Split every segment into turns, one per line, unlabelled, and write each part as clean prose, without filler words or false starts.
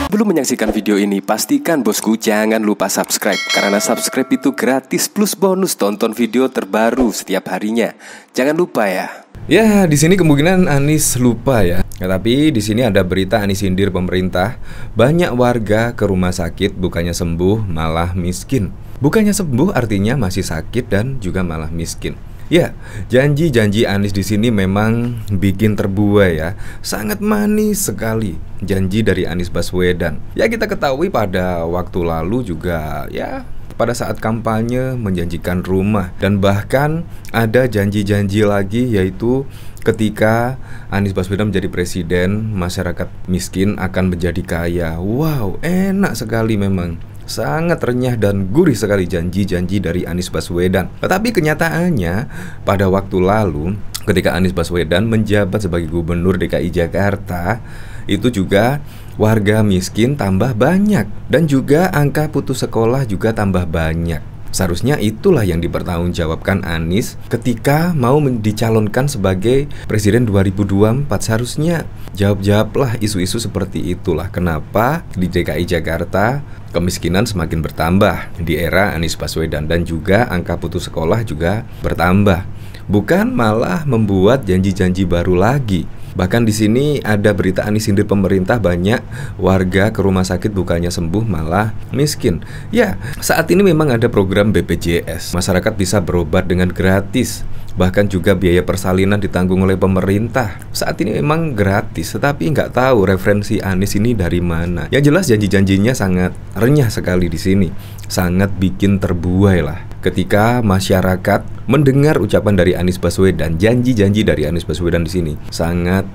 Belum menyaksikan video ini, pastikan bosku jangan lupa subscribe. Karena subscribe itu gratis plus bonus tonton video terbaru setiap harinya. Jangan lupa ya.
Ya, di sini kemungkinan Anies lupa ya. Tapi di sini ada berita Anies sindir pemerintah. Banyak warga ke rumah sakit bukannya sembuh malah miskin. Bukannya sembuh artinya masih sakit dan juga malah miskin. Ya, janji-janji Anies di sini memang bikin terbuai ya. Sangat manis sekali janji dari Anies Baswedan. Ya, kita ketahui pada waktu lalu juga ya, pada saat kampanye menjanjikan rumah. Dan bahkan ada janji-janji lagi, yaitu ketika Anies Baswedan menjadi presiden, masyarakat miskin akan menjadi kaya. Wow, enak sekali memang. Sangat renyah dan gurih sekali janji-janji dari Anies Baswedan. Tetapi kenyataannya pada waktu lalu ketika Anies Baswedan menjabat sebagai gubernur DKI Jakarta, itu juga warga miskin tambah banyak. Dan juga angka putus sekolah juga tambah banyak. Seharusnya itulah yang dipertanggungjawabkan Anies ketika mau dicalonkan sebagai presiden 2024. Seharusnya jawab-jawablah isu-isu seperti itulah. Kenapa di DKI Jakarta kemiskinan semakin bertambah di era Anies Baswedan, dan juga angka putus sekolah juga bertambah. Bukan malah membuat janji-janji baru lagi. Bahkan di sini ada berita Anies sindir pemerintah, banyak warga ke rumah sakit bukannya sembuh malah miskin. Ya, saat ini memang ada program BPJS. Masyarakat bisa berobat dengan gratis. Bahkan juga biaya persalinan ditanggung oleh pemerintah. Saat ini memang gratis, tetapi nggak tahu referensi Anies ini dari mana. Yang jelas janji-janjinya sangat renyah sekali di sini. Sangat bikin terbuai lah ketika masyarakat mendengar ucapan dari Anies Baswedan, janji-janji dari Anies Baswedan di sini sangat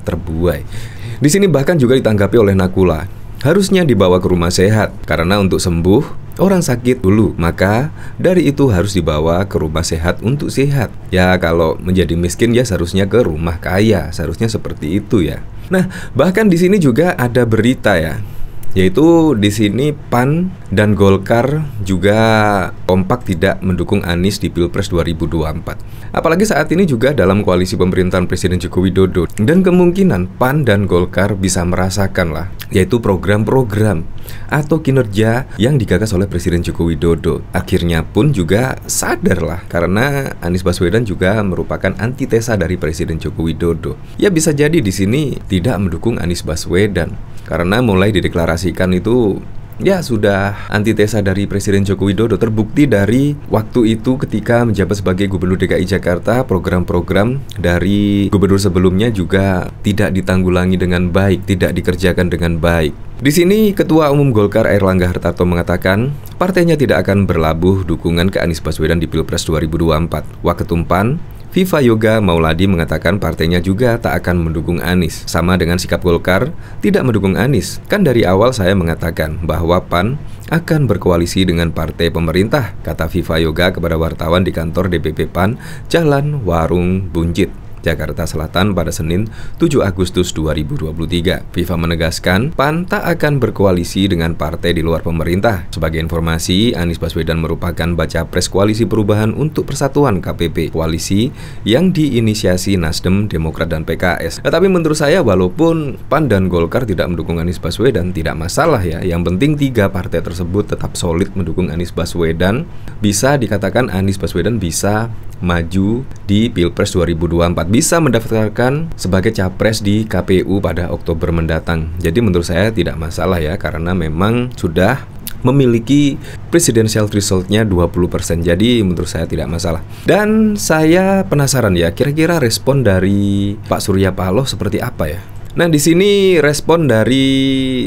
terbuai. Di sini bahkan juga ditanggapi oleh Nakula, harusnya dibawa ke rumah sehat karena untuk sembuh orang sakit dulu, maka dari itu harus dibawa ke rumah sehat untuk sehat. Ya, kalau menjadi miskin ya seharusnya ke rumah kaya, seharusnya seperti itu ya. Nah, bahkan di sini juga ada berita ya, yaitu di sini PAN dan Golkar juga kompak tidak mendukung Anies di Pilpres 2024. Apalagi saat ini juga dalam koalisi pemerintahan Presiden Joko Widodo. Dan kemungkinan PAN dan Golkar bisa merasakan lah, yaitu program-program atau kinerja yang digagas oleh Presiden Joko Widodo. Akhirnya pun juga sadar lah, karena Anies Baswedan juga merupakan antitesa dari Presiden Joko Widodo. Ya, bisa jadi di sini tidak mendukung Anies Baswedan karena mulai dideklarasikan itu ya sudah antitesa dari Presiden Joko Widodo. Terbukti dari waktu itu ketika menjabat sebagai Gubernur DKI Jakarta, program-program dari gubernur sebelumnya juga tidak ditanggulangi dengan baik, tidak dikerjakan dengan baik. Di sini Ketua Umum Golkar Airlangga Hartarto mengatakan partainya tidak akan berlabuh dukungan ke Anies Baswedan di Pilpres 2024. Waketum PAN Viva Yoga Mauladi mengatakan partainya juga tak akan mendukung Anies. Sama dengan sikap Golkar tidak mendukung Anies. Kan dari awal saya mengatakan bahwa PAN akan berkoalisi dengan partai pemerintah, kata Viva Yoga kepada wartawan di kantor DPP PAN Jalan Warung Buncit, Jakarta Selatan pada Senin 7 Agustus 2023. Viva menegaskan PAN tak akan berkoalisi dengan partai di luar pemerintah. Sebagai informasi, Anies Baswedan merupakan baca pres Koalisi Perubahan untuk Persatuan KPP, koalisi yang diinisiasi Nasdem, Demokrat, dan PKS. Tetapi menurut saya walaupun PAN dan Golkar tidak mendukung Anies Baswedan, tidak masalah ya. Yang penting tiga partai tersebut tetap solid mendukung Anies Baswedan. Bisa dikatakan Anies Baswedan bisa maju di Pilpres 2024, bisa mendaftarkan sebagai capres di KPU pada Oktober mendatang. Jadi menurut saya tidak masalah ya, karena memang sudah memiliki presidential threshold-nya 20%. Jadi menurut saya tidak masalah. Dan saya penasaran ya, kira-kira respon dari Pak Surya Paloh seperti apa ya? Nah, di sini respon dari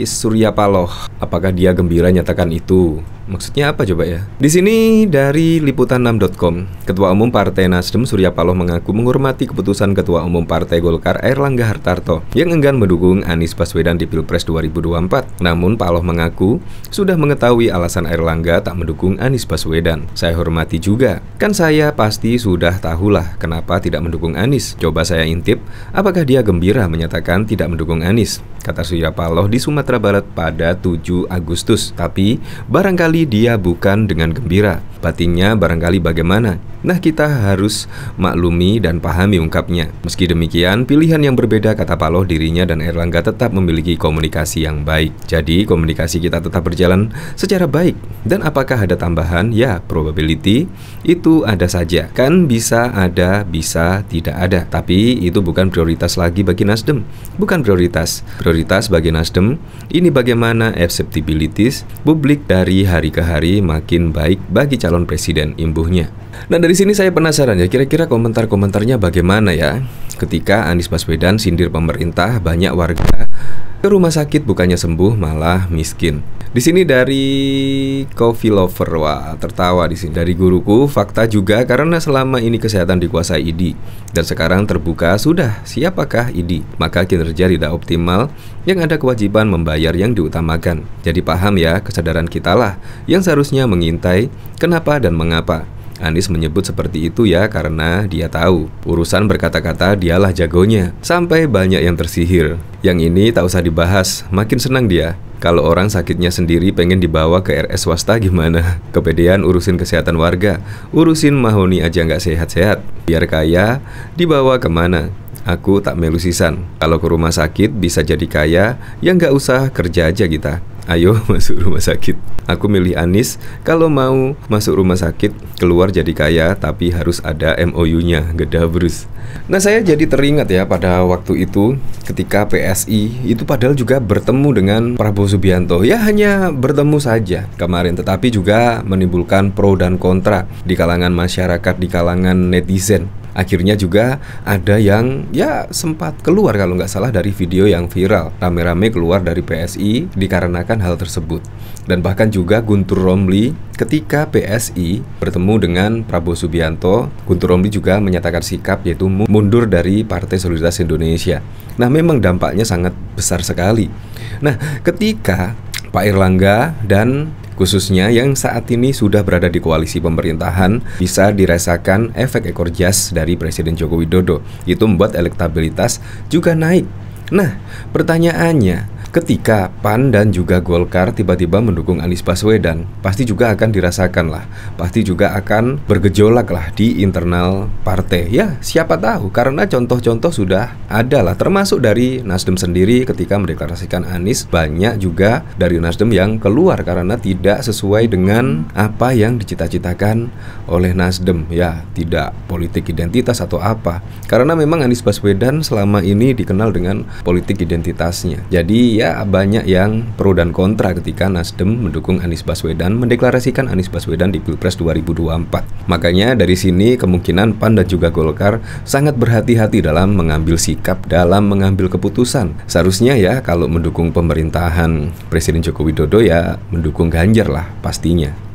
Surya Paloh, apakah dia gembira nyatakan itu? Maksudnya apa coba ya? Di sini dari liputan6.com, Ketua Umum Partai Nasdem Surya Paloh mengaku menghormati keputusan Ketua Umum Partai Golkar Airlangga Hartarto yang enggan mendukung Anies Baswedan di Pilpres 2024. Namun Paloh mengaku sudah mengetahui alasan Airlangga tak mendukung Anies Baswedan. Saya hormati juga, kan saya pasti sudah tahulah kenapa tidak mendukung Anies. Coba saya intip, apakah dia gembira menyatakan tidak mendukung Anies? Kata Surya Paloh di Sumatera Barat pada 7 Agustus. Tapi barangkali tapi dia bukan dengan gembira. Batinnya barangkali bagaimana? Nah, kita harus maklumi dan pahami ungkapnya. Meski demikian, pilihan yang berbeda, kata Paloh, dirinya dan Airlangga tetap memiliki komunikasi yang baik. Jadi, komunikasi kita tetap berjalan secara baik. Dan apakah ada tambahan? Ya, probability itu ada saja. Kan bisa ada, bisa tidak ada. Tapi itu bukan prioritas lagi bagi Nasdem. Bukan prioritas. Prioritas bagi Nasdem, ini bagaimana acceptability publik dari hari ke hari makin baik bagi calon presiden, imbuhnya. Nah, dari sini saya penasaran ya, kira-kira komentar-komentarnya bagaimana ya ketika Anies Baswedan sindir pemerintah, banyak warga ke rumah sakit bukannya sembuh malah miskin. Di sini dari Coffee Lover, wah tertawa di sini. Dari guruku, fakta juga karena selama ini kesehatan dikuasai ID dan sekarang terbuka sudah siapakah ID, maka kinerja tidak optimal, yang ada kewajiban membayar yang diutamakan. Jadi paham ya, kesadaran kitalah yang seharusnya mengintai kenapa dan mengapa. Anies menyebut seperti itu ya karena dia tahu urusan berkata-kata dialah jagonya, sampai banyak yang tersihir. Yang ini tak usah dibahas, makin senang dia. Kalau orang sakitnya sendiri pengen dibawa ke RS swasta gimana? Kepedean urusin kesehatan warga, urusin Mahoni aja nggak sehat-sehat. Biar kaya, dibawa kemana? Aku tak melu sisan. Kalau ke rumah sakit bisa jadi kaya, ya nggak usah kerja aja kita. Ayo masuk rumah sakit. Aku milih Anies kalau mau masuk rumah sakit, keluar jadi kaya, tapi harus ada MOU-nya, gedabrus. Nah, saya jadi teringat ya pada waktu itu ketika PSI itu padahal juga bertemu dengan Prabowo Subianto. Ya hanya bertemu saja kemarin, tetapi juga menimbulkan pro dan kontra di kalangan masyarakat, di kalangan netizen. Akhirnya juga ada yang ya sempat keluar kalau nggak salah dari video yang viral, rame-rame keluar dari PSI dikarenakan hal tersebut. Dan bahkan juga Guntur Romli ketika PSI bertemu dengan Prabowo Subianto, Guntur Romli juga menyatakan sikap yaitu mundur dari Partai Solidaritas Indonesia. Nah, memang dampaknya sangat besar sekali. Nah, ketika Pak Airlangga dan khususnya yang saat ini sudah berada di koalisi pemerintahan bisa dirasakan efek ekor jas dari Presiden Joko Widodo. Itu membuat elektabilitas juga naik. Nah, pertanyaannya, ketika PAN dan juga Golkar tiba-tiba mendukung Anies Baswedan, pasti juga akan dirasakan lah, pasti juga akan bergejolak lah di internal partai. Ya, siapa tahu, karena contoh-contoh sudah ada lah, termasuk dari Nasdem sendiri ketika mendeklarasikan Anies, banyak juga dari Nasdem yang keluar karena tidak sesuai dengan apa yang dicita-citakan oleh Nasdem. Ya, tidak politik identitas atau apa, karena memang Anies Baswedan selama ini dikenal dengan politik identitasnya. Jadi ya banyak yang pro dan kontra ketika Nasdem mendukung Anies Baswedan, mendeklarasikan Anies Baswedan di Pilpres 2024. Makanya dari sini kemungkinan PAN dan juga Golkar sangat berhati-hati dalam mengambil sikap, dalam mengambil keputusan. Seharusnya ya kalau mendukung pemerintahan Presiden Joko Widodo ya mendukung Ganjar lah pastinya.